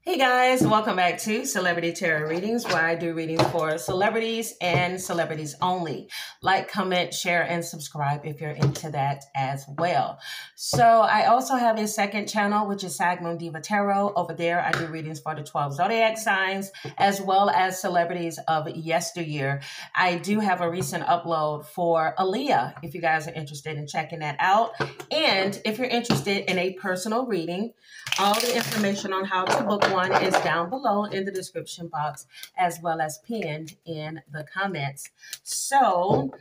Hey guys, welcome back to Celebrity Tarot Readings, where I do readings for celebrities and celebrities only. Like, comment, share, and subscribe if you're into that as well. So I also have a second channel, which is Sag Moon Diva Tarot. Over there, I do readings for the 12 zodiac signs, as well as celebrities of yesteryear. I do have a recent upload for Aaliyah, if you guys are interested in checking that out. And if you're interested in a personal reading, all the information on how to book one is down below in the description box, as well as pinned in the comments. So,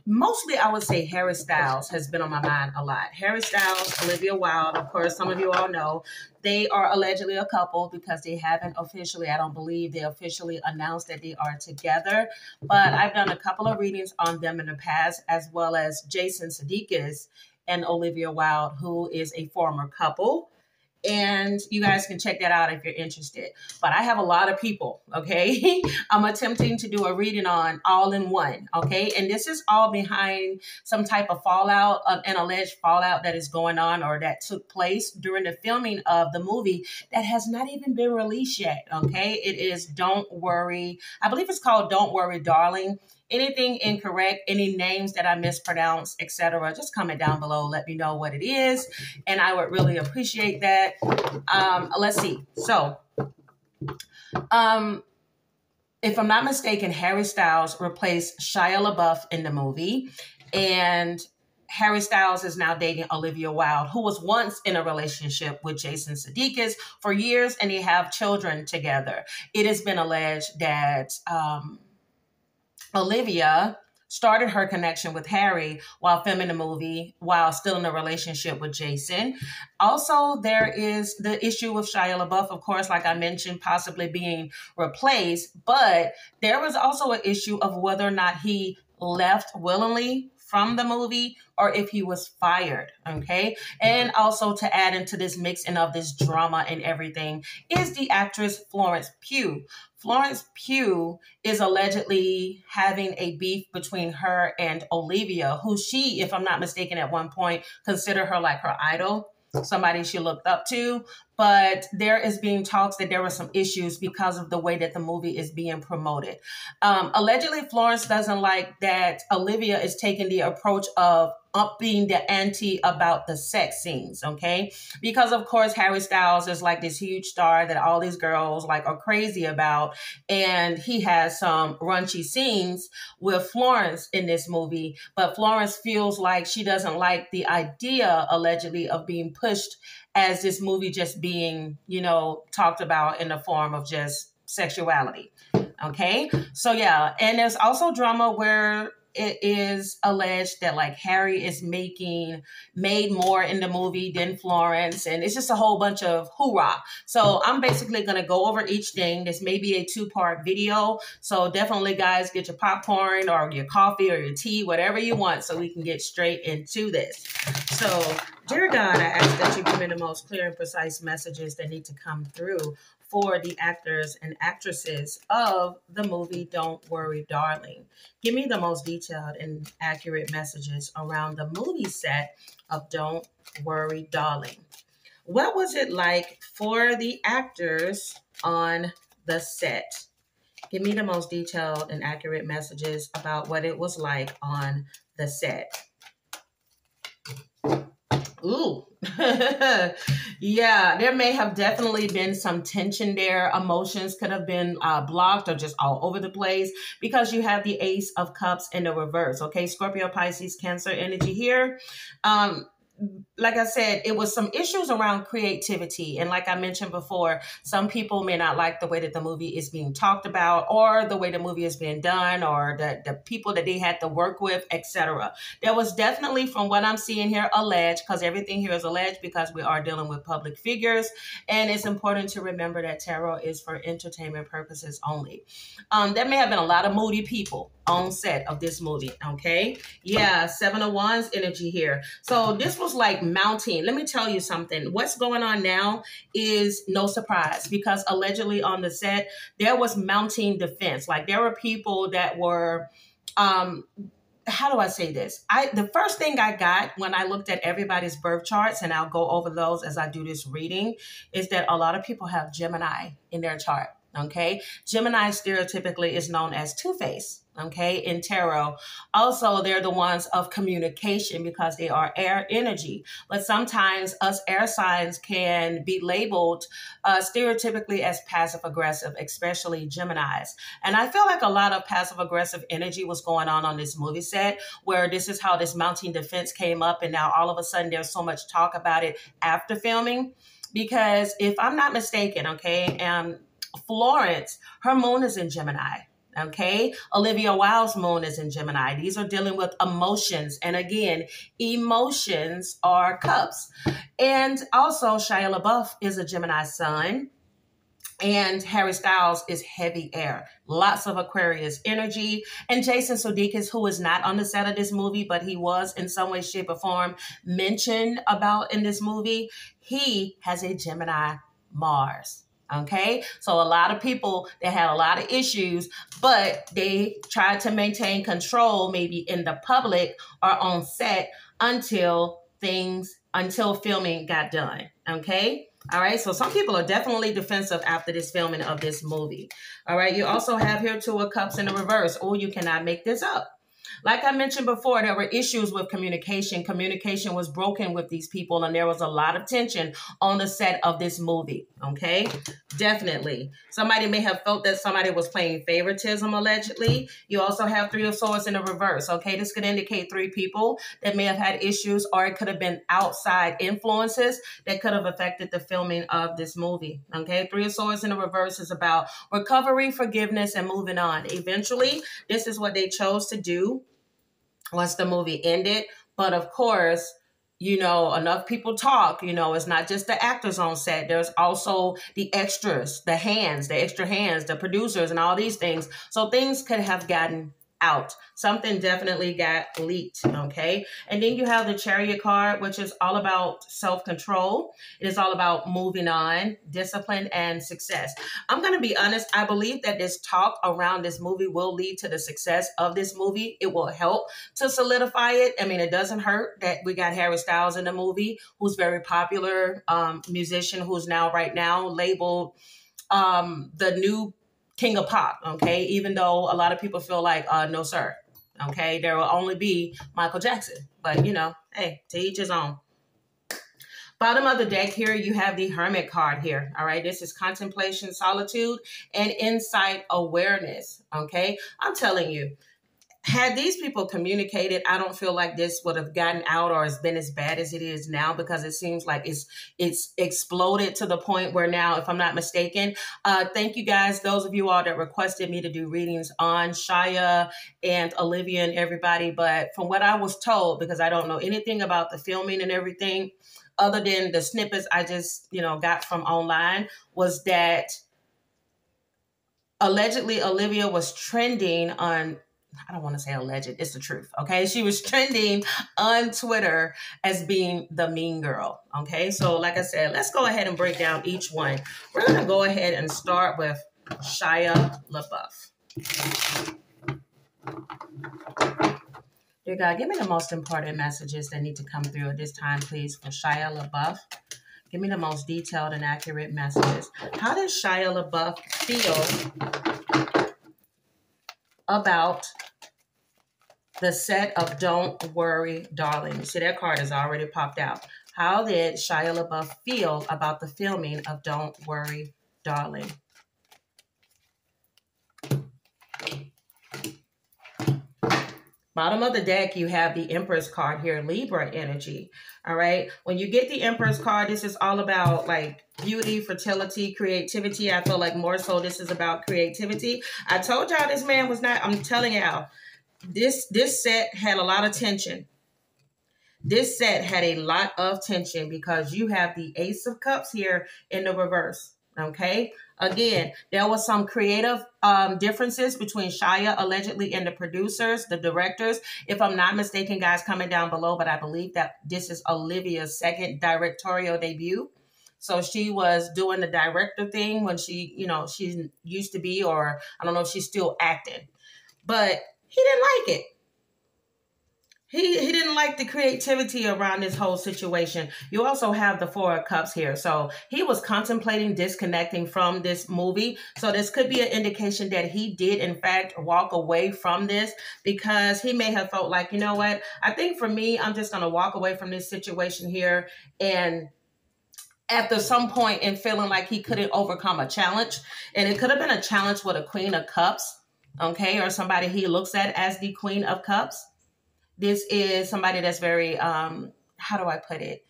mostly I would say Harry Styles has been on my mind a lot. Harry Styles, Olivia Wilde, of course, some of you all know, they are allegedly a couple because they haven't officially, I don't believe they officially announced that they are together. But I've done a couple of readings on them in the past, as well as Jason Sudeikis and Olivia Wilde, who is a former couple. And you guys can check that out if you're interested. But I have a lot of people, okay? I'm attempting to do a reading on all in one, okay? And this is all behind some type of fallout, an alleged fallout that is going on or that took place during the filming of the movie that has not even been released yet, okay? It is Don't Worry. I believe it's called Don't Worry, Darling. Anything incorrect, any names that I mispronounce, etc., just comment down below. Let me know what it is, and I would really appreciate that. Let's see. So, if I'm not mistaken, Harry Styles replaced Shia LaBeouf in the movie, and Harry Styles is now dating Olivia Wilde, who was once in a relationship with Jason Sudeikis for years, and they have children together. It has been alleged that Olivia started her connection with Harry while filming the movie, while still in a relationship with Jason. Also, there is the issue with Shia LaBeouf, of course, like I mentioned, possibly being replaced. But there was also an issue of whether or not he left willingly from the movie or if he was fired, okay? And also to add into this mixing of this drama and everything is the actress Florence Pugh. Florence Pugh is allegedly having a beef between her and Olivia, who she, if I'm not mistaken, at one point considered her like her idol, somebody she looked up to. But there is being talks that there were some issues because of the way that the movie is being promoted. Allegedly, Florence doesn't like that Olivia is taking the approach of upping the ante about the sex scenes, okay? Because of course, Harry Styles is like this huge star that all these girls like are crazy about. And he has some raunchy scenes with Florence in this movie. But Florence feels like she doesn't like the idea, allegedly, of being pushed as this movie just being, you know, talked about in the form of just sexuality. Okay. So yeah. And there's also drama where it is alleged that like Harry is made more in the movie than Florence. And it's just a whole bunch of hoorah. So I'm basically going to go over each thing. This may be a 2-part video. So definitely guys, get your popcorn or your coffee or your tea, whatever you want, so we can get straight into this. So dear God, I ask that you give me the most clear and precise messages that need to come through for the actors and actresses of the movie Don't Worry, Darling. Give me the most detailed and accurate messages around the movie set of Don't Worry, Darling. What was it like for the actors on the set? Give me the most detailed and accurate messages about what it was like on the set. Ooh, yeah, there may have definitely been some tension there. Emotions could have been blocked or just all over the place because you have the Ace of Cups in the reverse. Okay, Scorpio, Pisces, Cancer energy here. Like I said, it was some issues around creativity. And like I mentioned before, some people may not like the way that the movie is being talked about or the way the movie is being done or the people that they had to work with, etc. There was definitely, from what I'm seeing here, alleged, because everything here is alleged because we are dealing with public figures. And it's important to remember that tarot is for entertainment purposes only. There may have been a lot of moody people on set of this movie, okay? Yeah, 7 of Wands energy here. So this was like mounting. Let me tell you something. What's going on now is no surprise because allegedly on the set, there was mounting defense. Like there were people that were how do I say this? The first thing I got when I looked at everybody's birth charts, and I'll go over those as I do this reading, is that a lot of people have Gemini in their chart. Okay. Gemini stereotypically is known as two-faced. Okay. In tarot. Also, they're the ones of communication because they are air energy. But sometimes us air signs can be labeled stereotypically as passive aggressive, especially Geminis. And I feel like a lot of passive aggressive energy was going on this movie set, where this is how this mounting defense came up. And now all of a sudden there's so much talk about it after filming. Because if I'm not mistaken, okay, Florence, her moon is in Gemini. Okay. Olivia Wilde's moon is in Gemini. These are dealing with emotions. And again, emotions are cups. And also Shia LaBeouf is a Gemini sun. And Harry Styles is heavy air. Lots of Aquarius energy. And Jason Sudeikis, who is not on the set of this movie, but he was in some way, shape, or form mentioned about in this movie, he has a Gemini Mars. Okay, so a lot of people that had a lot of issues, but they tried to maintain control maybe in the public or on set until filming got done. Okay. All right. So some people are definitely defensive after this filming of this movie. All right. You also have here Two of Cups in the reverse. Oh, you cannot make this up. Like I mentioned before, there were issues with communication. Communication was broken with these people, and there was a lot of tension on the set of this movie, okay? Definitely. Somebody may have felt that somebody was playing favoritism, allegedly. You also have Three of Swords in the reverse, okay? This could indicate three people that may have had issues, or it could have been outside influences that could have affected the filming of this movie, okay? Three of Swords in the reverse is about recovery, forgiveness, and moving on. Eventually, this is what they chose to do once the movie ended. But of course, you know, enough people talk, you know, it's not just the actors on set. There's also the extras, the extra hands, the producers and all these things. So things could have gotten out. Something definitely got leaked, okay? And then you have the Chariot card, which is all about self-control. It is all about moving on, discipline, and success. I'm going to be honest. I believe that this talk around this movie will lead to the success of this movie. It will help to solidify it. I mean, it doesn't hurt that we got Harry Styles in the movie, who's very popular musician, who's right now labeled the new King of Pop, okay? Even though a lot of people feel like, no, sir, okay? There will only be Michael Jackson. But, you know, hey, to each his own. Bottom of the deck here, you have the Hermit card here, all right? This is contemplation, solitude, and insight awareness, okay? I'm telling you, had these people communicated, I don't feel like this would have gotten out or has been as bad as it is now, because it seems like it's exploded to the point where now, if I'm not mistaken, thank you guys, those of you all that requested me to do readings on Shia and Olivia and everybody. But from what I was told, because I don't know anything about the filming and everything, other than the snippets I just, got from online, was that allegedly Olivia was trending on, I don't want to say alleged, it's the truth, okay? She was trending on Twitter as being the mean girl, okay? So like I said, let's go ahead and break down each one. We're going to go ahead and start with Shia LaBeouf. Dear God, give me the most important messages that need to come through at this time, please, for Shia LaBeouf. Give me the most detailed and accurate messages. How does Shia LaBeouf feel about the set of Don't Worry, Darling? You see, that card has already popped out. How did Shia LaBeouf feel about the filming of Don't Worry, Darling? Bottom of the deck, you have the Empress card here, Libra energy. All right. When you get the Empress card, this is all about like beauty, fertility, creativity. I feel like more so this is about creativity. I told y'all this man was not, I'm telling y'all, this set had a lot of tension. This set had a lot of tension because you have the Ace of Cups here in the reverse. Okay. Again, there was some creative differences between Shia allegedly and the producers, the directors. If I'm not mistaken, guys, comment down below, but I believe that this is Olivia's second directorial debut. So she was doing the director thing when she, she used to be, or I don't know if she's still acting, but he didn't like it. He didn't like the creativity around this whole situation. You also have the Four of Cups here. So he was contemplating disconnecting from this movie. So this could be an indication that he did, in fact, walk away from this because he may have felt like, you know what? I think for me, I'm just going to walk away from this situation here. And after some point in feeling like he couldn't overcome a challenge, and it could have been a challenge with a Queen of Cups, okay, or somebody he looks at as the Queen of Cups. This is somebody that's very, how do I put it?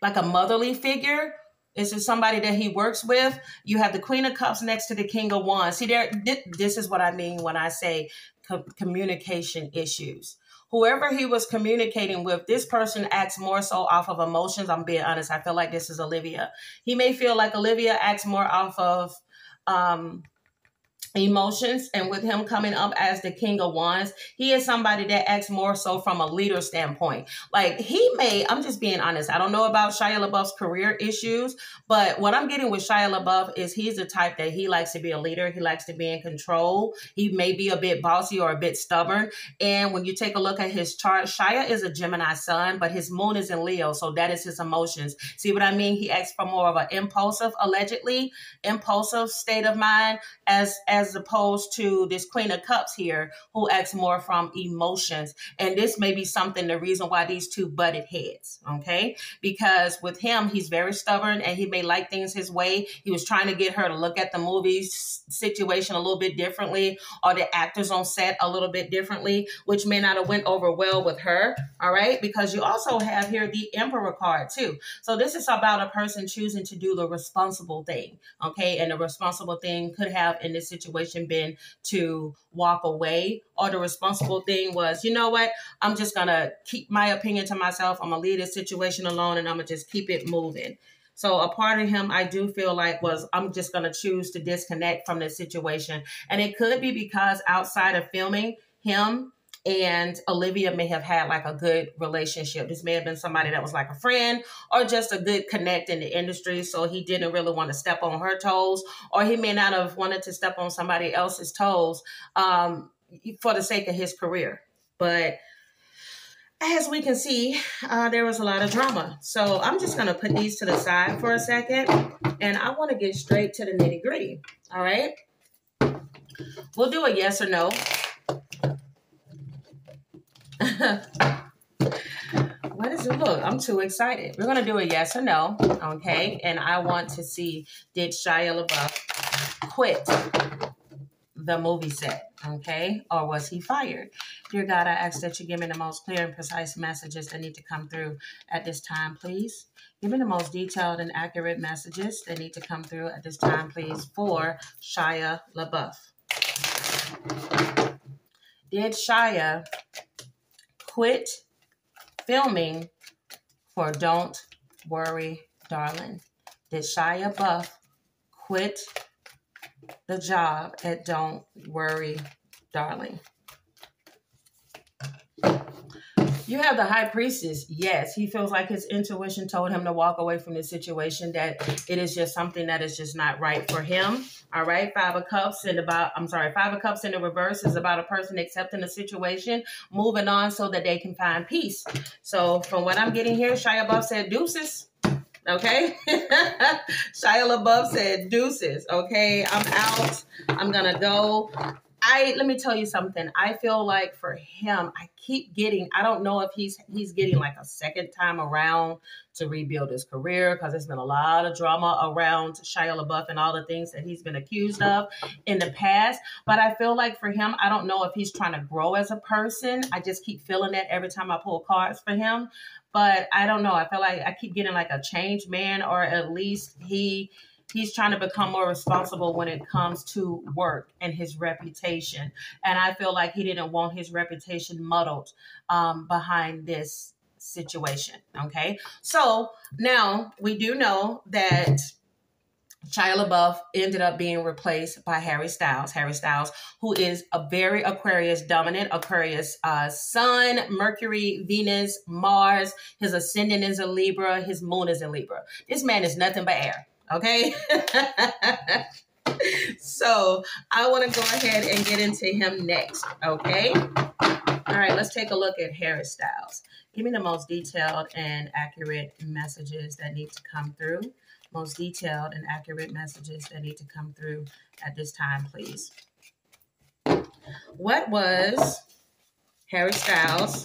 Like a motherly figure. This is somebody that he works with. You have the Queen of Cups next to the King of Wands. See, this is what I mean when I say communication issues. Whoever he was communicating with, this person acts more so off of emotions. I'm being honest. I feel like this is Olivia. He may feel like Olivia acts more off of emotions, and with him coming up as the King of Wands, he is somebody that acts more so from a leader standpoint. Like he may, I'm just being honest, I don't know about Shia LaBeouf's career issues, but what I'm getting with Shia LaBeouf is he's the type that he likes to be a leader. He likes to be in control. He may be a bit bossy or a bit stubborn. And when you take a look at his chart, Shia is a Gemini sun, but his moon is in Leo. So that is his emotions. See what I mean? He acts from more of an allegedly impulsive state of mind as opposed to this Queen of Cups here, who acts more from emotions. And this may be something, the reason why these two butted heads, okay? Because with him, he's very stubborn and he may like things his way. He was trying to get her to look at the movie situation a little bit differently, or the actors on set a little bit differently, which may not have went over well with her, all right? Because you also have here the Emperor card too. So this is about a person choosing to do the responsible thing, okay? And the responsible thing could have in this situation been to walk away, or the responsible thing was, you know what, I'm just gonna keep my opinion to myself. I'm gonna leave this situation alone and I'm gonna just keep it moving. So a part of him, I do feel like, was, I'm just gonna choose to disconnect from this situation. And it could be because outside of filming, him and Olivia may have had like a good relationship. This may have been somebody that was like a friend or just a good connect in the industry. So he didn't really want to step on her toes, or he may not have wanted to step on somebody else's toes for the sake of his career. But as we can see, there was a lot of drama. So I'm just going to put these to the side for a second, and I want to get straight to the nitty gritty. All right. We'll do a yes or no. What does it look? I'm too excited. We're going to do a yes or no, okay? And I want to see, did Shia LaBeouf quit the movie set, okay? Or was he fired? Dear God, I ask that you give me the most clear and precise messages that need to come through at this time, please. Give me the most detailed and accurate messages that need to come through at this time, please, for Shia LaBeouf. Did Shia quit filming for Don't Worry, Darling? Did Shia LaBeouf quit the job at Don't Worry, Darling? You have the High Priestess. Yes, he feels like his intuition told him to walk away from this situation, that it is just something that is just not right for him. All right, Five of Cups in the reverse is about a person accepting the situation, moving on so that they can find peace. So from what I'm getting here, Shia LaBeouf said deuces. Okay. Shia LaBeouf said deuces. Okay. I'm out. I'm going to go. Let me tell you something. I feel like for him, I don't know if he's getting like a second time around to rebuild his career, because there's been a lot of drama around Shia LaBeouf and all the things that he's been accused of in the past. But I feel like for him, I don't know if he's trying to grow as a person. I just keep feeling that every time I pull cards for him. But I don't know. I feel like I keep getting like a changed man, or at least he's trying to become more responsible when it comes to work and his reputation. And I feel like he didn't want his reputation muddled behind this situation. Okay. So now we do know that Shia LaBeouf ended up being replaced by Harry Styles. Harry Styles, who is a very Aquarius dominant, Aquarius Sun, Mercury, Venus, Mars. His ascendant is a Libra. His moon is in Libra. This man is nothing but air. Okay. So I want to go ahead and get into him next. Okay. All right, let's take a look at Harry Styles. Give me the most detailed and accurate messages that need to come through. Most detailed and accurate messages that need to come through at this time, please. What was Harry Styles?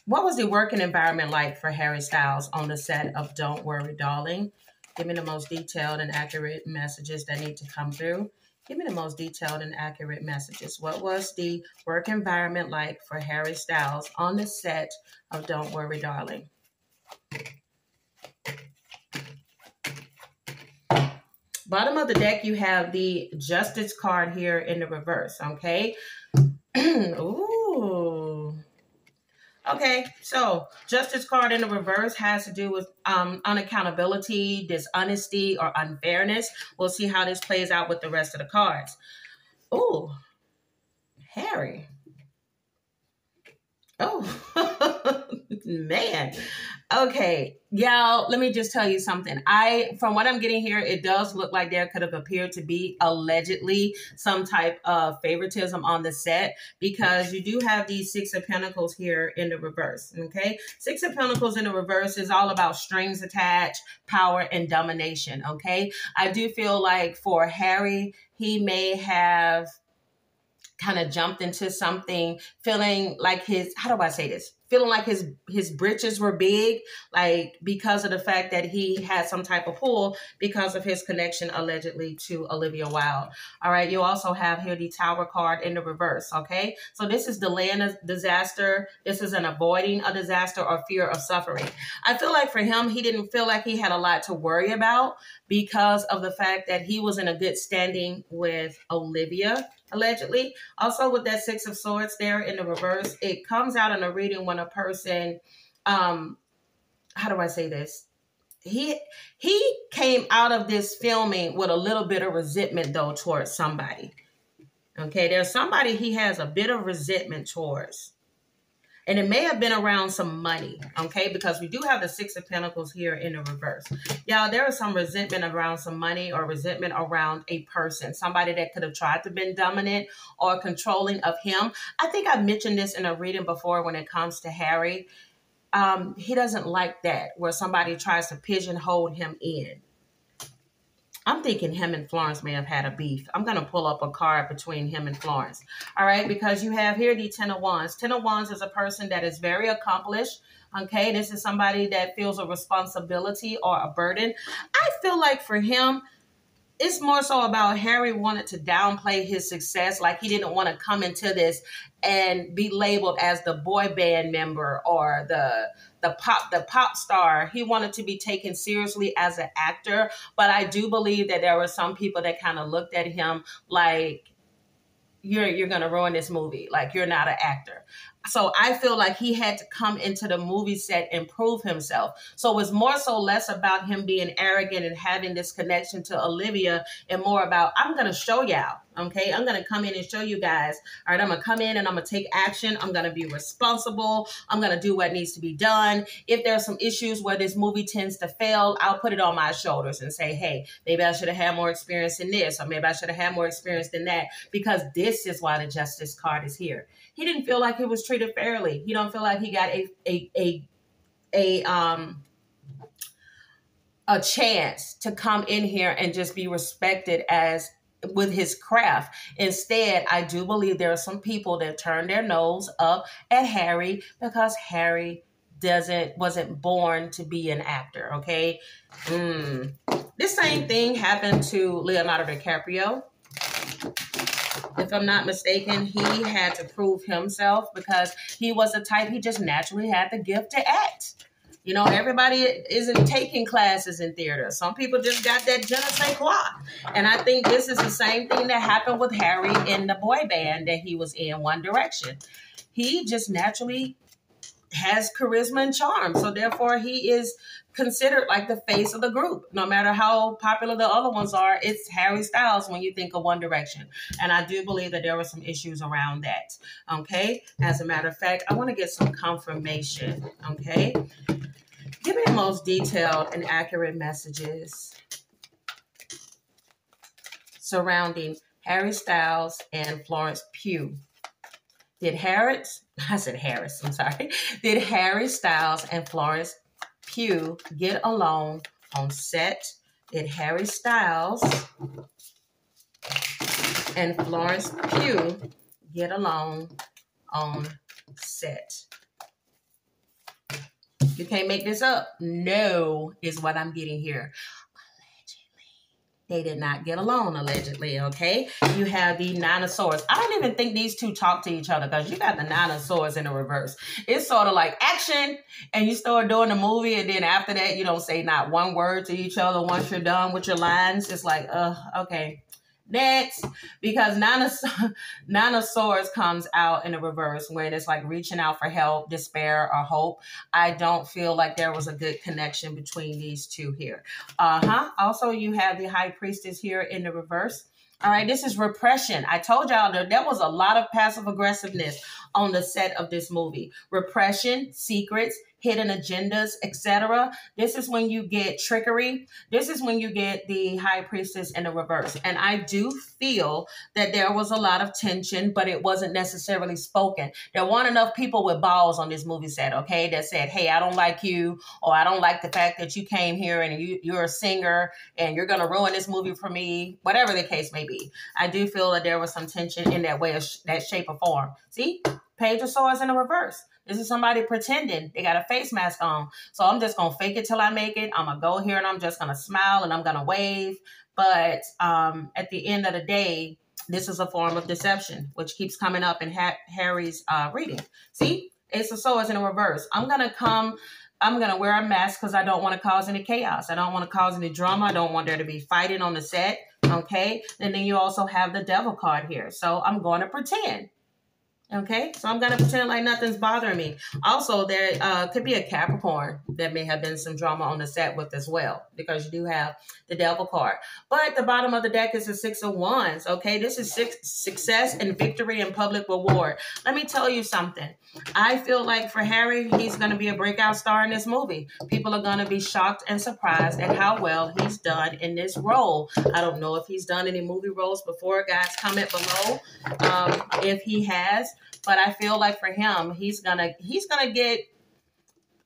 What was the working environment like for Harry Styles on the set of Don't Worry, Darling? Give me the most detailed and accurate messages that need to come through. Give me the most detailed and accurate messages. What was the work environment like for Harry Styles on the set of Don't Worry, Darling? Bottom of the deck, you have the Justice card here in the reverse, okay? Ooh. Okay, so Justice card in the reverse has to do with unaccountability, dishonesty, or unfairness. We'll see how this plays out with the rest of the cards. Ooh, Harry. Oh, man. Okay, y'all, let me just tell you something. From what I'm getting here, it does look like there could have appeared to be allegedly some type of favoritism on the set, because you do have these Six of Pentacles here in the reverse, okay? Six of Pentacles in the reverse is all about strings attached, power, and domination, okay? I do feel like for Harry, he may have kind of jumped into something feeling like feeling like his britches were big, like because of the fact that he had some type of pull because of his connection allegedly to Olivia Wilde. All right, you also have here the Tower card in the reverse, okay? So this is delaying a disaster. This is an avoiding a disaster or fear of suffering. I feel like for him, he didn't feel like he had a lot to worry about because of the fact that he was in a good standing with Olivia, allegedly. Also with that Six of Swords there in the reverse, it comes out in a reading when a person, how do I say this? He came out of this filming with a little bit of resentment though towards somebody. Okay, there's somebody he has a bit of resentment towards. And it may have been around some money, okay? Because we do have the Six of Pentacles here in the reverse. Y'all, there is some resentment around some money or resentment around a person. Somebody that could have tried to be dominant or controlling of him. I think I mentioned this in a reading before when it comes to Harry. He doesn't like that, where somebody tries to pigeonhole him in. I'm thinking him and Florence may have had a beef. I'm going to pull up a card between him and Florence. All right, because you have here the Ten of Wands. Ten of Wands is a person that is very accomplished. Okay, this is somebody that feels a responsibility or a burden. I feel like for him, it's more so about Harry wanted to downplay his success. Like he didn't want to come into this and be labeled as the boy band member or the pop star. He wanted to be taken seriously as an actor. But I do believe that there were some people that kind of looked at him like, you're going to ruin this movie. Like, you're not an actor. So I feel like he had to come into the movie set and prove himself. So it was more so less about him being arrogant and having this connection to Olivia and more about, I'm going to show y'all, okay? I'm going to come in and show you guys. All right, I'm going to come in and I'm going to take action. I'm going to be responsible. I'm going to do what needs to be done. If there's some issues where this movie tends to fail, I'll put it on my shoulders and say, hey, maybe I should have had more experience in this, or maybe I should have had more experience than that, because this is why the Justice card is here. He didn't feel like he was treated fairly. He don't feel like he got a chance to come in here and just be respected as with his craft. Instead, I do believe there are some people that turn their nose up at Harry because Harry wasn't born to be an actor. Okay, this same thing happened to Leonardo DiCaprio. If I'm not mistaken, he had to prove himself because he was the type, he just naturally had the gift to act. You know, everybody isn't taking classes in theater. Some people just got that je ne sais quoi. And I think this is the same thing that happened with Harry in the boy band that he was in, One Direction. He just naturally has charisma and charm. So therefore, he is considered like the face of the group. No matter how popular the other ones are, it's Harry Styles when you think of One Direction. And I do believe that there were some issues around that. Okay. As a matter of fact, I want to get some confirmation. Okay. Give me the most detailed and accurate messages surrounding Harry Styles and Florence Pugh. Did Harry Styles and Florence Pugh get along on set? Did Harry Styles and Florence Pugh get along on set? You can't make this up. No is what I'm getting here. They did not get along, allegedly, okay? You have the Nine of Swords. I don't even think these two talk to each other because you got the Nine of Swords in the reverse. It's sort of like action, and you start doing the movie, and then after that, you don't say not one word to each other once you're done with your lines. It's like, okay. Next, because Nine of Swords comes out in the reverse when it's like reaching out for help, despair, or hope. I don't feel like there was a good connection between these two here. Also, you have the High Priestess here in the reverse. All right, this is repression. I told y'all there was a lot of passive aggressiveness on the set of this movie. Repression, secrets, hidden agendas, etc. This is when you get trickery. This is when you get the High Priestess in the reverse. And I do feel that there was a lot of tension, but it wasn't necessarily spoken. There weren't enough people with balls on this movie set, okay, that said, hey, I don't like you, or I don't like the fact that you came here and you're a singer and you're going to ruin this movie for me, whatever the case may be. I do feel that there was some tension in that way, that shape or form. See? Page of Swords in the reverse. This is somebody pretending. They got a face mask on. So I'm just going to fake it till I make it. I'm going to go here and I'm just going to smile and I'm going to wave. But at the end of the day, this is a form of deception, which keeps coming up in Harry's reading. See? Ace of Swords in the reverse. I'm going to wear a mask because I don't want to cause any chaos. I don't want to cause any drama. I don't want there to be fighting on the set. Okay? And then you also have the Devil card here. So I'm going to pretend. Okay, so I'm going to pretend like nothing's bothering me. Also, there could be a Capricorn that may have been some drama on the set with as well, because you do have the Devil card. But the bottom of the deck is the Six of Wands. Okay, this is success and victory and public reward. Let me tell you something. I feel like for Harry, he's going to be a breakout star in this movie. People are going to be shocked and surprised at how well he's done in this role. I don't know if he's done any movie roles before. Guys, comment below if he has. But I feel like for him, he's gonna get,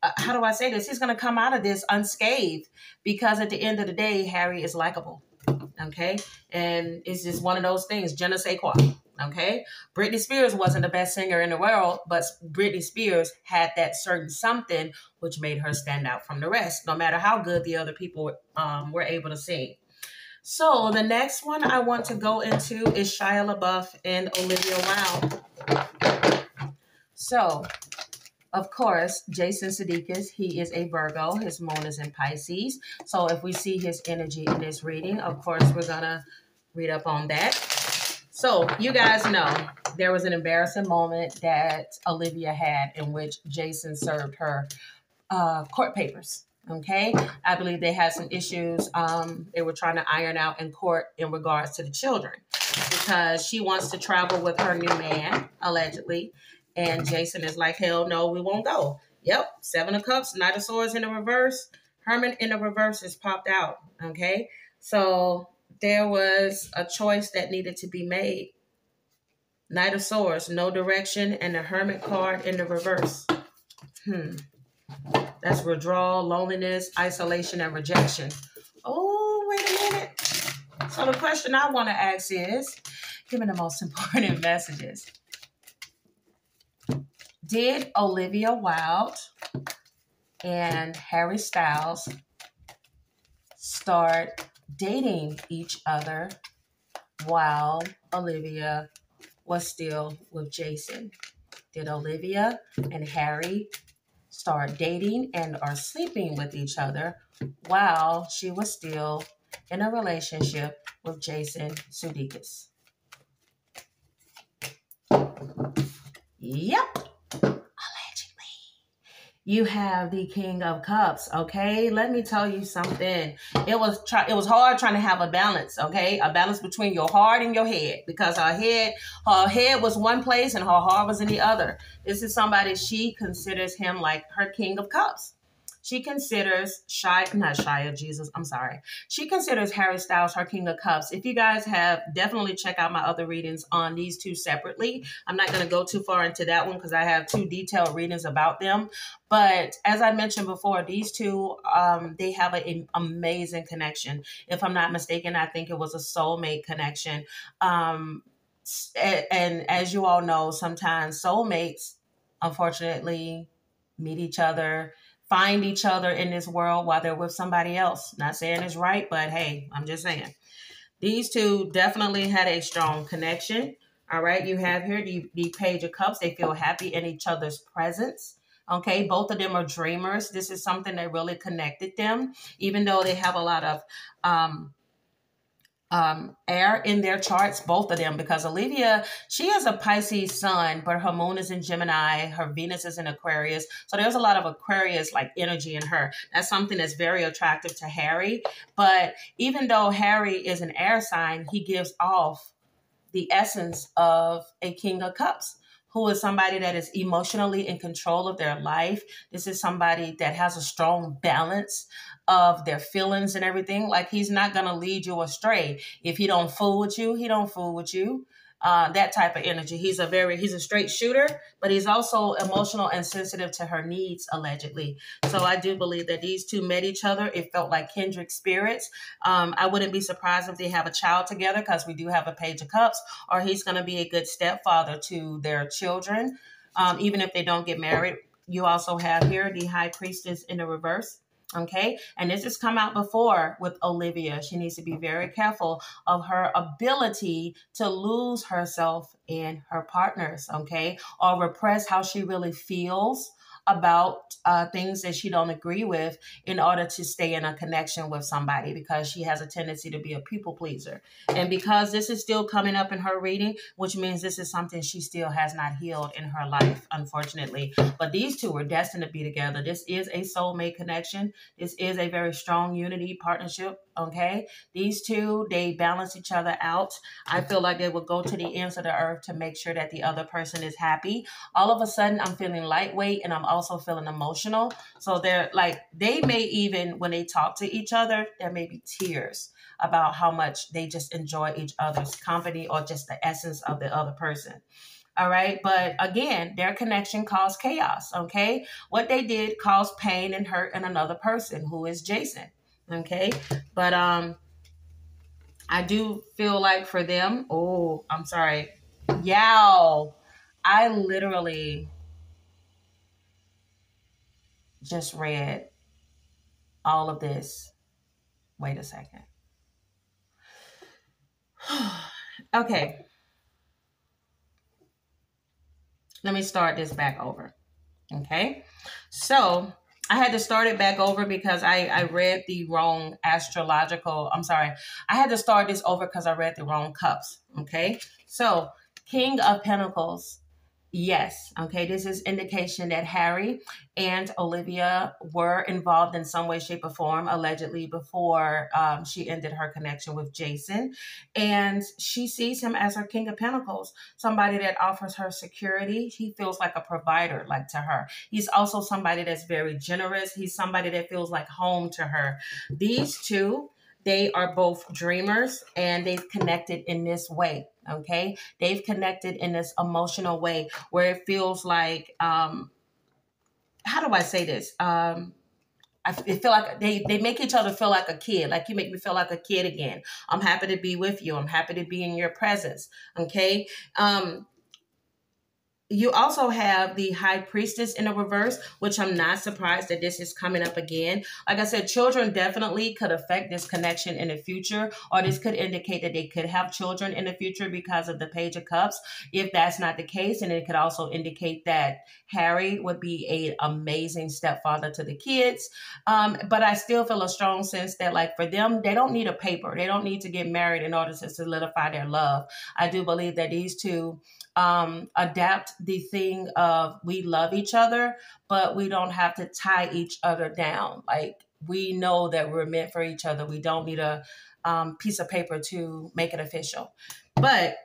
how do I say this? He's gonna come out of this unscathed, because at the end of the day, Harry is likable. Okay, and it's just one of those things. Je ne sais quoi. Okay, Britney Spears wasn't the best singer in the world, but Britney Spears had that certain something which made her stand out from the rest, no matter how good the other people were able to sing. So the next one I want to go into is Shia LaBeouf and Olivia Wilde. So, of course, Jason Sudeikis, he is a Virgo. His moon is in Pisces. So if we see his energy in this reading, of course, we're going to read up on that. So you guys know there was an embarrassing moment that Olivia had in which Jason served her court papers. Okay, I believe they had some issues they were trying to iron out in court in regards to the children, because she wants to travel with her new man, allegedly, and Jason is like, hell no, we won't go. Yep, Seven of Cups, Knight of Swords in the reverse, Hermit in the reverse is popped out. Okay, so there was a choice that needed to be made. Knight of Swords, no direction, and the Hermit card in the reverse. That's withdrawal, loneliness, isolation, and rejection. Oh, wait a minute. So the question I want to ask is, give me the most important messages. Did Olivia Wilde and Harry Styles start dating each other while Olivia was still with Jason? Did Olivia and Harry start dating and are sleeping with each other while she was still in a relationship with Jason Sudeikis? Yep. Allegedly. You have the King of Cups, okay? Let me tell you something. It was hard trying to have a balance, okay? A balance between your heart and your head, because her head was one place and her heart was in the other. This is somebody, she considers him like her King of Cups. she considers she considers Harry Styles her King of Cups. If you guys have, definitely check out my other readings on these two separately. I'm not going to go too far into that one because I have two detailed readings about them. But as I mentioned before, these two, they have an amazing connection. If I'm not mistaken, I think it was a soulmate connection. And as you all know, sometimes soulmates, unfortunately, meet each other, find each other in this world while they're with somebody else. Not saying it's right, but hey, I'm just saying. These two definitely had a strong connection. All right, you have here the Page of Cups. They feel happy in each other's presence. Okay, both of them are dreamers. This is something that really connected them, even though they have a lot of air in their charts, both of them, because Olivia, she has a Pisces sun, but her moon is in Gemini, her Venus is in Aquarius. So there's a lot of Aquarius like energy in her. That's something that's very attractive to Harry. But even though Harry is an air sign, he gives off the essence of a King of Cups, who is somebody that is emotionally in control of their life. This is somebody that has a strong balance of their feelings and everything. Like, he's not going to lead you astray. If he don't fool with you, he don't fool with you. That type of energy. He's a straight shooter, but he's also emotional and sensitive to her needs, allegedly. So I do believe that these two met each other. It felt like kindred spirits. I wouldn't be surprised if they have a child together, because we do have a Page of Cups, or he's going to be a good stepfather to their children, even if they don't get married. You also have here the High Priestess in the reverse. Okay. And this has come out before with Olivia. She needs to be very careful of her ability to lose herself in her partners. Okay. Or repress how she really feels about things that she don't agree with in order to stay in a connection with somebody, because she has a tendency to be a people pleaser. And because this is still coming up in her reading, which means this is something she still has not healed in her life, unfortunately. But these two are destined to be together. This is a soulmate connection. This is a very strong unity partnership. Okay. These two, they balance each other out. I feel like they will go to the ends of the earth to make sure that the other person is happy. All of a sudden, I'm feeling lightweight, and I'm also feeling emotional. So they may even, when they talk to each other, there may be tears about how much they just enjoy each other's company, or just the essence of the other person. All right. But again, their connection caused chaos. Okay. What they did caused pain and hurt in another person, who is Jason. Okay. But I do feel like for them, I'm sorry. Yow. I literally just read all of this. Wait a second. Okay. Let me start this back over. Okay. So I had to start it back over because I read the wrong I had to start this over because I read the wrong cups. Okay. So King of Pentacles. Yes. Okay. This is indication that Harry and Olivia were involved in some way, shape, or form, allegedly, before she ended her connection with Jason. And she sees him as her King of Pentacles, somebody that offers her security. He feels like a provider, like, to her. He's also somebody that's very generous. He's somebody that feels like home to her. These two, they are both dreamers, and they've connected in this way. Okay. They've connected in this emotional way where it feels like, how do I say this? I feel like they make each other feel like a kid. Like, you make me feel like a kid again. I'm happy to be with you. I'm happy to be in your presence. Okay. You also have the High Priestess in the reverse, which I'm not surprised that this is coming up again. Like I said, children definitely could affect this connection in the future, or this could indicate that they could have children in the future because of the Page of Cups. If that's not the case, and it could also indicate that Harry would be an amazing stepfather to the kids. But I still feel a strong sense that, like, for them, they don't need a paper. They don't need to get married in order to solidify their love. I do believe that these two adapt the thing of, we love each other, but we don't have to tie each other down. Like, we know that we're meant for each other. We don't need a piece of paper to make it official. But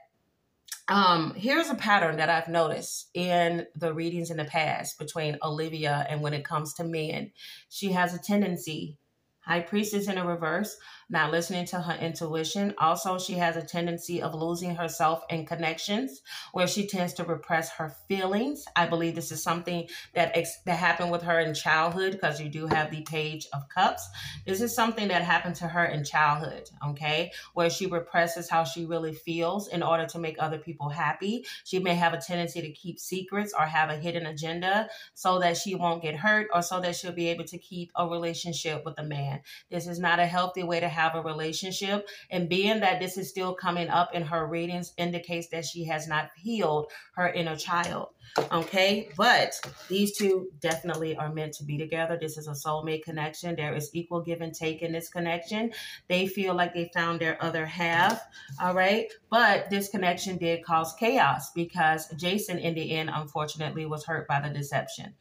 Here's a pattern that I've noticed in the readings in the past between Olivia and when it comes to men. She has a tendency, High Priestess in a reverse, not listening to her intuition. Also, she has a tendency of losing herself in connections where she tends to repress her feelings. I believe this is something that happened with her in childhood, because you do have the Page of Cups. This is something that happened to her in childhood, okay, where she represses how she really feels in order to make other people happy. She may have a tendency to keep secrets or have a hidden agenda so that she won't get hurt, or so that she'll be able to keep a relationship with a man. This is not a healthy way to have a relationship. And being that this is still coming up in her readings indicates that she has not healed her inner child. Okay, but these two definitely are meant to be together. This is a soulmate connection. There is equal give and take in this connection. They feel like they found their other half. All right, but this connection did cause chaos because Jason, in the end, unfortunately, was hurt by the deception.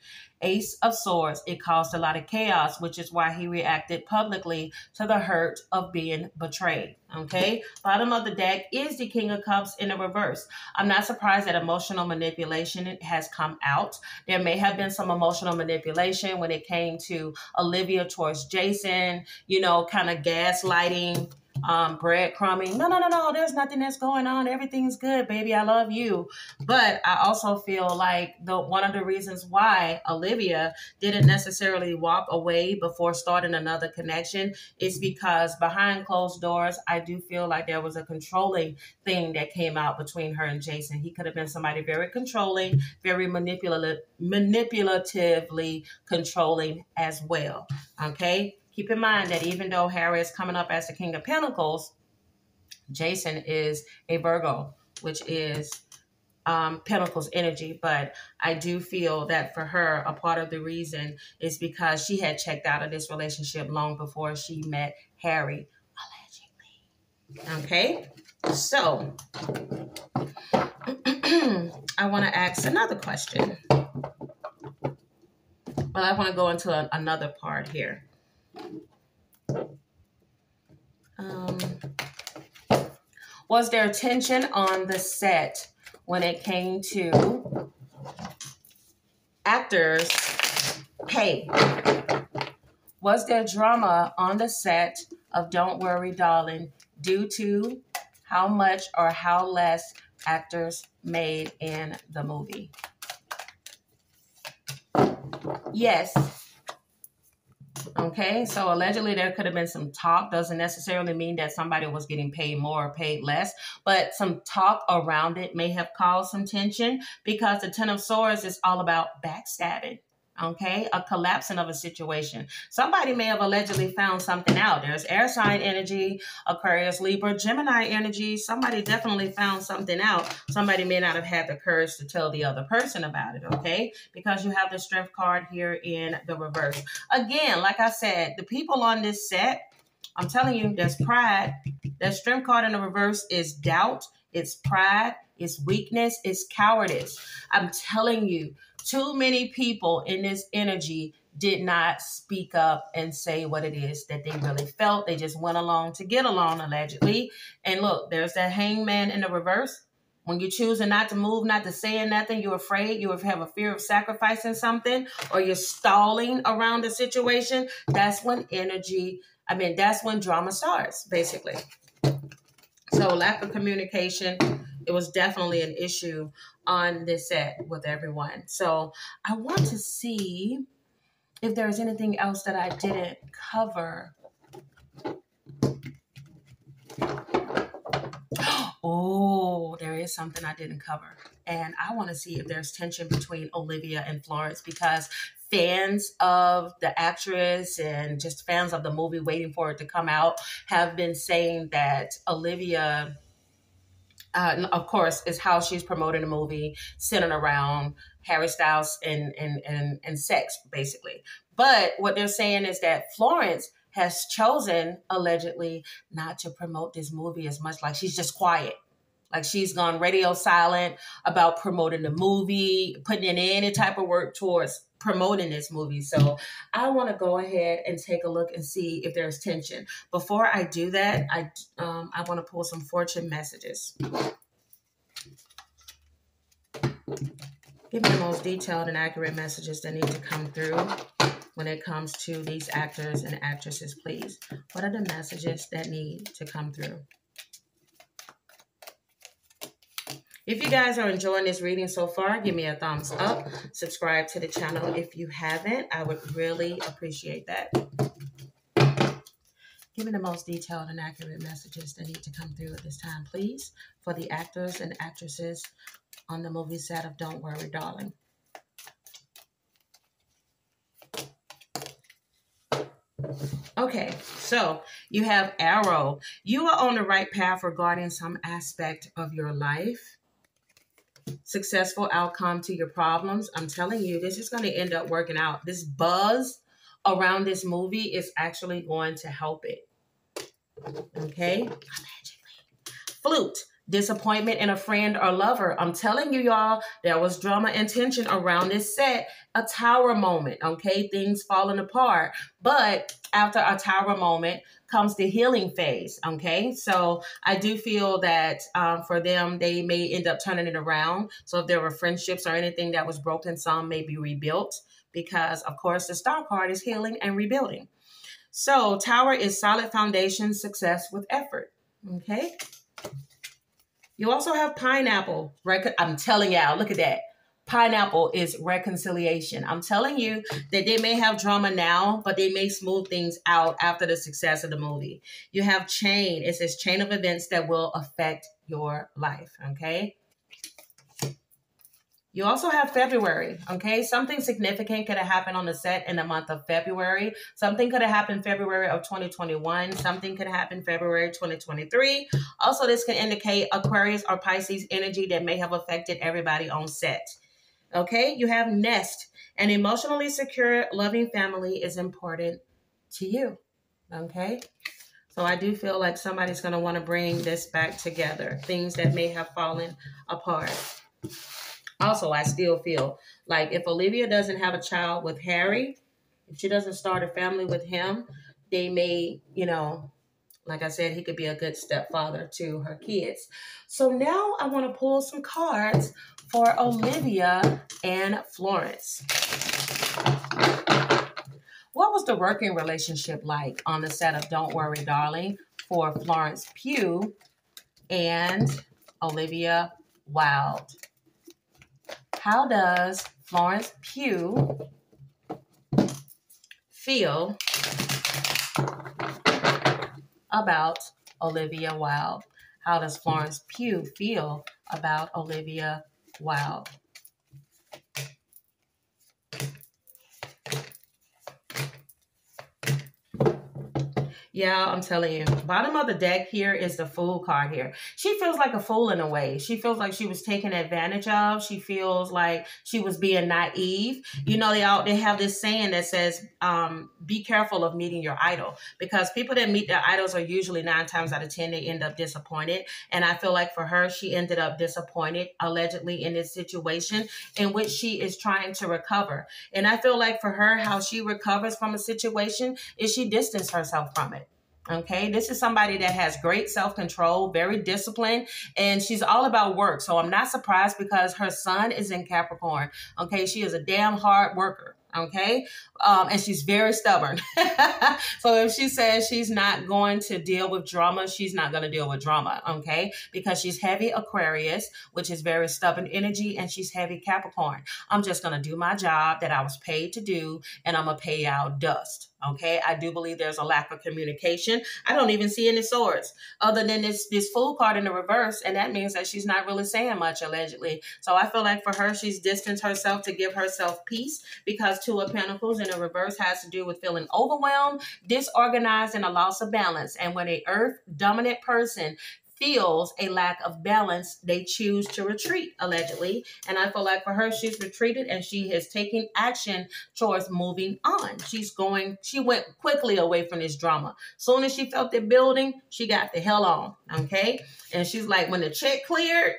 Ace of Swords, it caused a lot of chaos, which is why he reacted publicly to the hurt of being betrayed. Okay, bottom of the deck is the King of Cups in the reverse. I'm not surprised that emotional manipulation has come out. There may have been some emotional manipulation when it came to Olivia towards Jason, you know, kind of gaslighting, breadcrumbing. No, there's nothing that's going on. Everything's good, baby. I love you. But I also feel like one of the reasons why Olivia didn't necessarily walk away before starting another connection is because behind closed doors, I do feel like there was a controlling thing that came out between her and Jason. He could have been somebody very controlling, very manipulatively controlling as well. Okay. Keep in mind that even though Harry is coming up as the King of Pentacles, Jason is a Virgo, which is Pentacles energy. But I do feel that for her, a part of the reason is because she had checked out of this relationship long before she met Harry, allegedly. Okay, so I want to ask another question. Well, I want to go into another part here. Was there tension on the set when it came to actors' pay? Was there drama on the set of Don't Worry, Darling due to how much or how less actors made in the movie? Yes. Okay, so allegedly there could have been some talk. Doesn't necessarily mean that somebody was getting paid more or paid less, but some talk around it may have caused some tension because the Ten of Swords is all about backstabbing. Okay, a collapsing of a situation. Somebody may have allegedly found something out. There's air sign energy, Aquarius, Libra, Gemini energy. Somebody definitely found something out. Somebody may not have had the courage to tell the other person about it, okay? Because you have the Strength card here in the reverse. Again, like I said, the people on this set, I'm telling you, there's pride. That Strength card in the reverse is doubt, it's pride, it's weakness, it's cowardice. I'm telling you, too many people in this energy did not speak up and say what it is that they really felt. They just went along to get along, allegedly. And look, there's that Hangman in the reverse. When you're choosing not to move, not to say nothing, you're afraid, you have a fear of sacrificing something, or you're stalling around the situation. That's when that's when drama starts, basically. So lack of communication, it was definitely an issue on this set with everyone. So I want to see if there's anything else that I didn't cover. Oh, there is something I didn't cover. And I want to see if there's tension between Olivia and Florence, because fans of the actress and just fans of the movie waiting for it to come out have been saying that Olivia, of course, is how she's promoting the movie, centered around Harry Styles and sex, basically. But what they're saying is that Florence has chosen, allegedly, not to promote this movie as much. Like, she's just quiet. Like, she's gone radio silent about promoting the movie, putting in any type of work towards promoting this movie. So I want to go ahead and take a look and see if there's tension. Before I do that, I want to pull some fortune messages. Give me the most detailed and accurate messages that need to come through when it comes to these actors and actresses, please. What are the messages that need to come through? If you guys are enjoying this reading so far, give me a thumbs up. Subscribe to the channel if you haven't. I would really appreciate that. Give me the most detailed and accurate messages that need to come through at this time, please, for the actors and actresses on the movie set of Don't Worry, Darling. Okay, so you have Arrow. You are on the right path regarding some aspect of your life. Successful outcome to your problems. I'm telling you, this is going to end up working out. This buzz around this movie is actually going to help it. Okay? Allegedly. Flute. Disappointment in a friend or lover. I'm telling you, y'all, there was drama and tension around this set. A tower moment, okay? Things falling apart. But after a tower moment comes the healing phase, okay? So I do feel that for them, they may end up turning it around. So if there were friendships or anything that was broken, some may be rebuilt because, of course, the Star card is healing and rebuilding. So tower is solid foundation, success with effort, okay? You also have pineapple. I'm telling y'all, look at that. Pineapple is reconciliation. I'm telling you that they may have drama now, but they may smooth things out after the success of the movie. You have chain. It says chain of events that will affect your life, okay? You also have February, okay? Something significant could have happened on the set in the month of February. Something could have happened February of 2021. Something could happen February 2023. Also, this can indicate Aquarius or Pisces energy that may have affected everybody on set. Okay, you have Nest. An emotionally secure, loving family is important to you, okay? So I do feel like somebody's going to want to bring this back together. Things that may have fallen apart. Also, I still feel like if Olivia doesn't have a child with Harry, if she doesn't start a family with him, they may, you know, like I said, he could be a good stepfather to her kids. So now I want to pull some cards for Olivia and Florence. What was the working relationship like on the set of Don't Worry, Darling for Florence Pugh and Olivia Wilde? How does Florence Pugh feel about Olivia Wilde? How does Florence Pugh feel about Olivia Wilde? Yeah, I'm telling you. Bottom of the deck here is the Fool card here. She feels like a fool in a way. She feels like she was taken advantage of. She feels like she was being naive. You know, they have this saying that says, be careful of meeting your idol. Because people that meet their idols are usually 9 times out of 10, they end up disappointed. And I feel like for her, she ended up disappointed, allegedly, in this situation in which she is trying to recover. And I feel like for her, how she recovers from a situation is she distanced herself from it. Okay, this is somebody that has great self-control, very disciplined, and she's all about work. So I'm not surprised because her son is in Capricorn. Okay, she is a damn hard worker. Okay, and she's very stubborn. So if she says she's not going to deal with drama, she's not going to deal with drama. Okay, because she's heavy Aquarius, which is very stubborn energy, and she's heavy Capricorn. I'm just going to do my job that I was paid to do, and I'm going to pay out dust. Okay, I do believe there's a lack of communication. I don't even see any swords other than this Fool card in the reverse, and that means that she's not really saying much, allegedly. So I feel like for her, she's distanced herself to give herself peace, because Two of Pentacles in the reverse has to do with feeling overwhelmed, disorganized, and a loss of balance. And when an earth-dominant person feels a lack of balance, they choose to retreat, allegedly. And I feel like for her, she's retreated and she has taken action towards moving on. She went quickly away from this drama. Soon as she felt it building, she got the hell on, okay? And she's like, when the check cleared,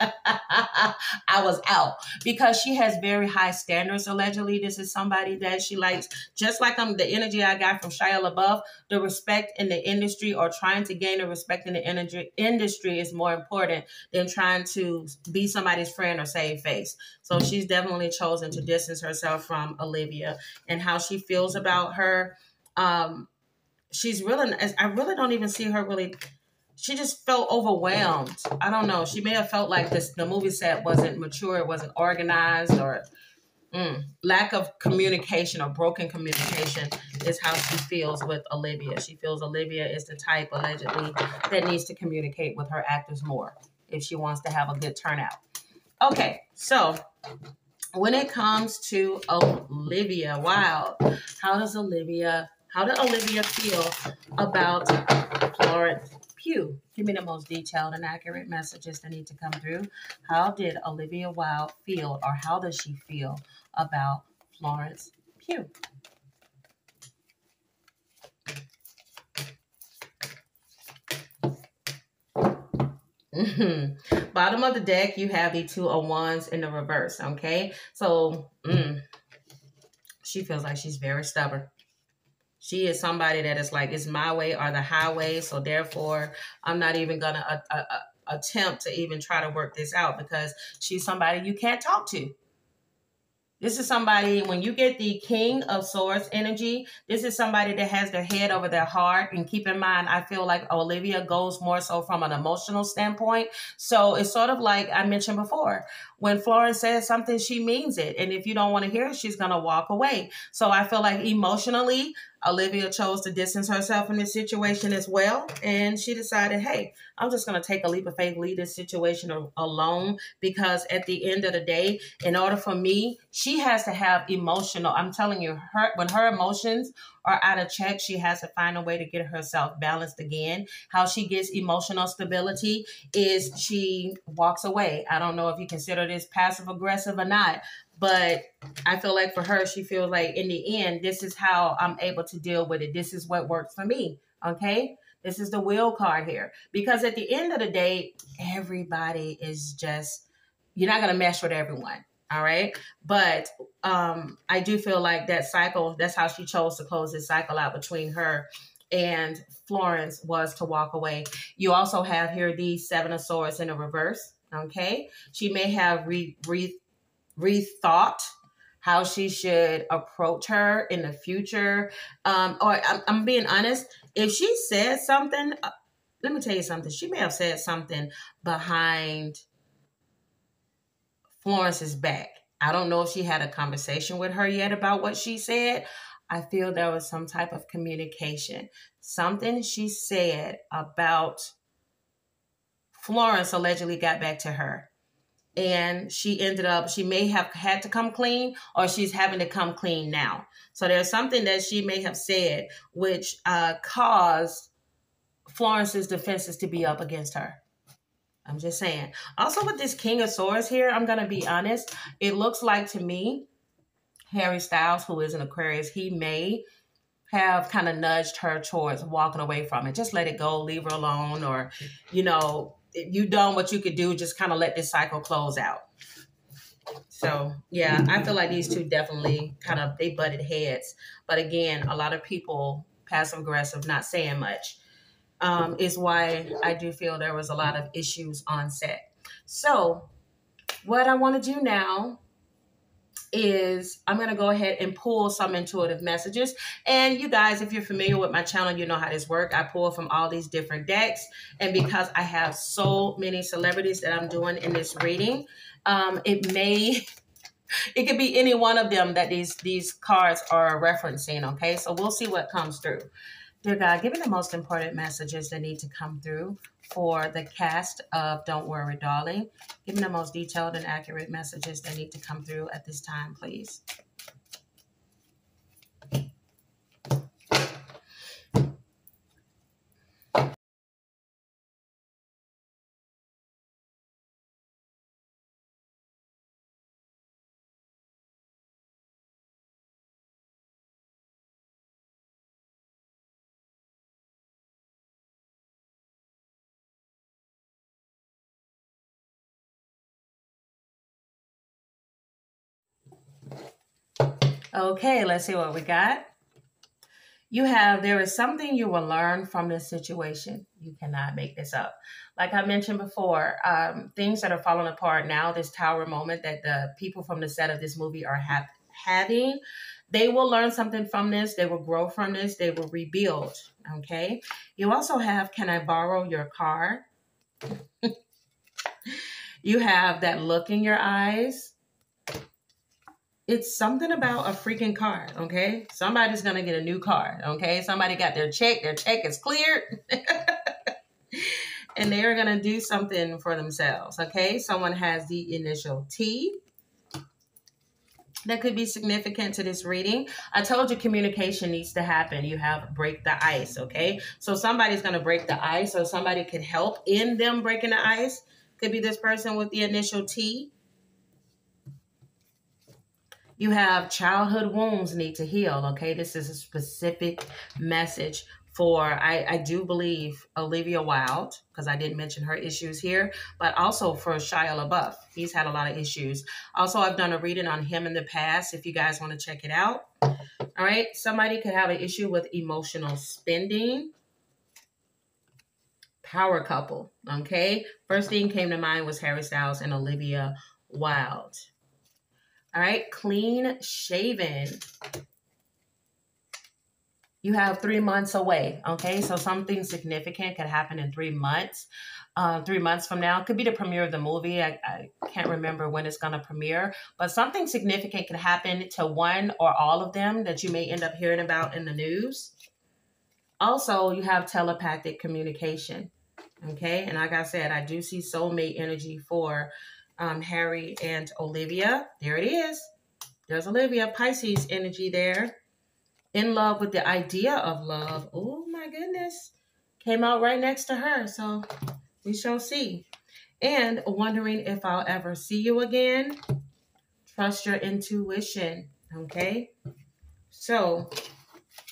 I was out because she has very high standards. Allegedly, this is somebody that she likes, just like the energy I got from Shia LaBeouf. The respect in the industry, or trying to gain the respect in the industry, is more important than trying to be somebody's friend or save face. So she's definitely chosen to distance herself from Olivia, and how she feels about her. She's really, I really don't even see her really. She just felt overwhelmed. I don't know. She may have felt like the movie set wasn't mature, it wasn't organized, or lack of communication or broken communication is how she feels with Olivia. She feels Olivia is the type, allegedly, that needs to communicate with her actors more if she wants to have a good turnout. Okay, so when it comes to Olivia Wilde, how did Olivia feel about Florence Pugh? Give me the most detailed and accurate messages that need to come through. How did Olivia Wilde feel, or how does she feel about Florence Pugh? Bottom of the deck, you have the 2 of Wands in the reverse. Okay, so she feels like she's very stubborn. She is somebody that is like, it's my way or the highway. So therefore, I'm not even going to attempt to even try to work this out, because she's somebody you can't talk to. This is somebody, when you get the King of Swords energy, this is somebody that has their head over their heart. And keep in mind, I feel like Olivia goes more so from an emotional standpoint. So it's sort of like I mentioned before, when Florence says something, she means it. And if you don't want to hear it, she's going to walk away. So I feel like emotionally, Olivia chose to distance herself in this situation as well. And she decided, hey, I'm just going to take a leap of faith, leave this situation alone, because at the end of the day, in order for me, she has to have emotional, I'm telling you, when her emotions are out of check, she has to find a way to get herself balanced again. How she gets emotional stability is she walks away. I don't know if you consider this passive aggressive or not, but I feel like for her, she feels like in the end, this is how I'm able to deal with it. This is what works for me. Okay. This is the wheel card here, because at the end of the day, everybody is just, you're not going to mesh with everyone. All right. But I do feel like that cycle, that's how she chose to close this cycle out between her and Florence, was to walk away. You also have here the 7 of Swords in the reverse. Okay. She may have rethought how she should approach her in the future. Or I'm being honest, if she said something, let me tell you something. She may have said something behind Florence's back. I don't know if she had a conversation with her yet about what she said. I feel there was some type of communication. Something she said about Florence allegedly got back to her. And she may have had to come clean, or she's having to come clean now. So there's something that she may have said which caused Florence's defenses to be up against her. I'm just saying. Also, with this King of Swords here, I'm going to be honest. It looks like to me, Harry Styles, who is an Aquarius, he may have kind of nudged her towards walking away from it. Just let it go, leave her alone, or, you done what you could do, just kind of let this cycle close out. So yeah, I feel like these two definitely they butted heads. But again, a lot of people, passive aggressive, not saying much, is why I do feel there was a lot of issues on set. So what I want to do now is I'm going to go ahead and pull some intuitive messages. And you guys, if you're familiar with my channel, you know how this works. I pull from all these different decks. And because I have so many celebrities that I'm doing in this reading, it could be any one of them that these cards are referencing. Okay, so we'll see what comes through. Dear God, give me the most important messages that need to come through for the cast of Don't Worry, Darling. Give me the most detailed and accurate messages that need to come through at this time, please. Okay, let's see what we got. You have, there is something you will learn from this situation. You cannot make this up. Like I mentioned before, things that are falling apart now, this tower moment that the people from the set of this movie are having, they will learn something from this. They will grow from this. They will rebuild. Okay. You also have, can I borrow your car? You have that look in your eyes. It's something about a freaking car, okay? Somebody's going to get a new car, okay? Somebody got their check is cleared. And they're going to do something for themselves, okay? Someone has the initial T. That could be significant to this reading. I told you communication needs to happen. You have break the ice, okay? So somebody's going to break the ice, or somebody could help in them breaking the ice. Could be this person with the initial T. You have childhood wounds need to heal, okay? This is a specific message for, I do believe, Olivia Wilde, because I didn't mention her issues here, but also for Shia LaBeouf. He's had a lot of issues. Also, I've done a reading on him in the past, if you guys want to check it out. All right, somebody could have an issue with emotional spending. Power couple, okay? First thing came to mind was Harry Styles and Olivia Wilde. All right, clean shaven. You have 3 months away, okay? So something significant could happen in 3 months. 3 months from now. It could be the premiere of the movie. I can't remember when it's going to premiere. But something significant could happen to one or all of them that you may end up hearing about in the news. Also, you have telepathic communication, okay? And like I said, I do see soulmate energy for Harry and Olivia. There it is. There's Olivia. Pisces energy there. In love with the idea of love. Oh my goodness. Came out right next to her. So we shall see. And wondering if I'll ever see you again. Trust your intuition. Okay. So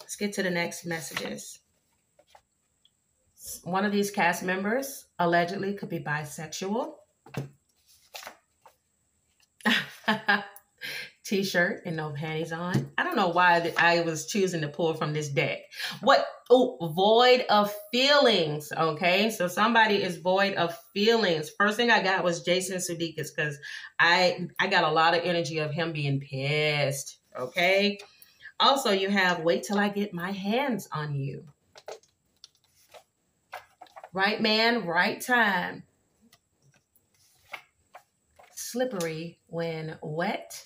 let's get to the next messages. One of these cast members allegedly could be bisexual. T-shirt and no panties on. I don't know why I was choosing to pull from this deck. What? Oh, void of feelings. Okay, so somebody is void of feelings. First thing I got was Jason Sudeikis, because I got a lot of energy of him being pissed. Okay. Also, you have wait till I get my hands on you. Right man, right time. Slippery when wet.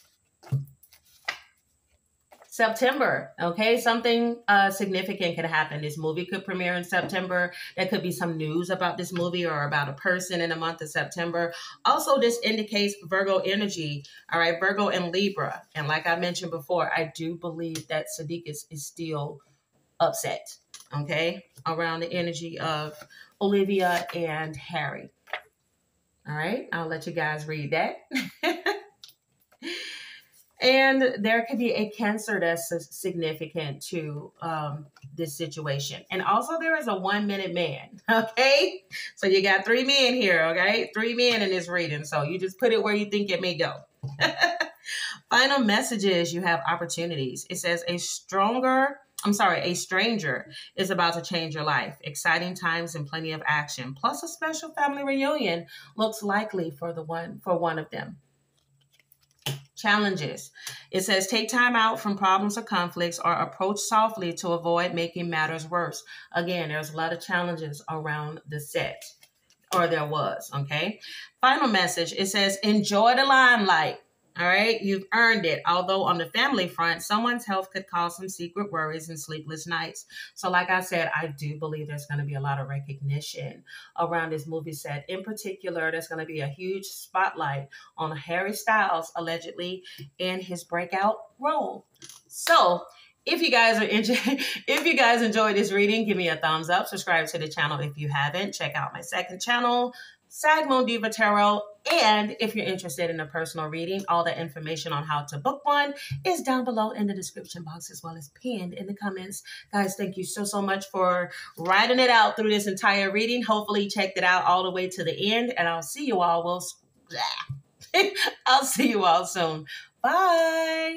September, okay? Something significant could happen. This movie could premiere in September. There could be some news about this movie or about a person in the month of September. Also, this indicates Virgo energy, all right? Virgo and Libra. And like I mentioned before, I do believe that Sudeikis is still upset, okay? Around the energy of Olivia and Harry. All right, I'll let you guys read that. And there could be a Cancer that's significant to this situation. And also there is a 1 minute man, okay? So you got 3 men here, okay? 3 men in this reading. So you just put it where you think it may go. Final messages, you have opportunities. It says a stranger is about to change your life. Exciting times and plenty of action. Plus a special family reunion looks likely for one of them. Challenges. It says take time out from problems or conflicts or approach softly to avoid making matters worse. Again, there's a lot of challenges around the set, or there was, okay? Final message. It says enjoy the limelight. All right, you've earned it. Although on the family front, someone's health could cause some secret worries and sleepless nights. So like I said, I do believe there's going to be a lot of recognition around this movie set. In particular, there's going to be a huge spotlight on Harry Styles, allegedly, in his breakout role. So if you guys enjoyed this reading, give me a thumbs up. Subscribe to the channel if you haven't. Check out my second channel, Sag Moon Diva Tarot. And if you're interested in a personal reading, all the information on how to book one is down below in the description box, as well as pinned in the comments. Guys, thank you so much for riding it out through this entire reading. Hopefully you checked it out all the way to the end, and I'll see you all. I'll see you all soon. Bye.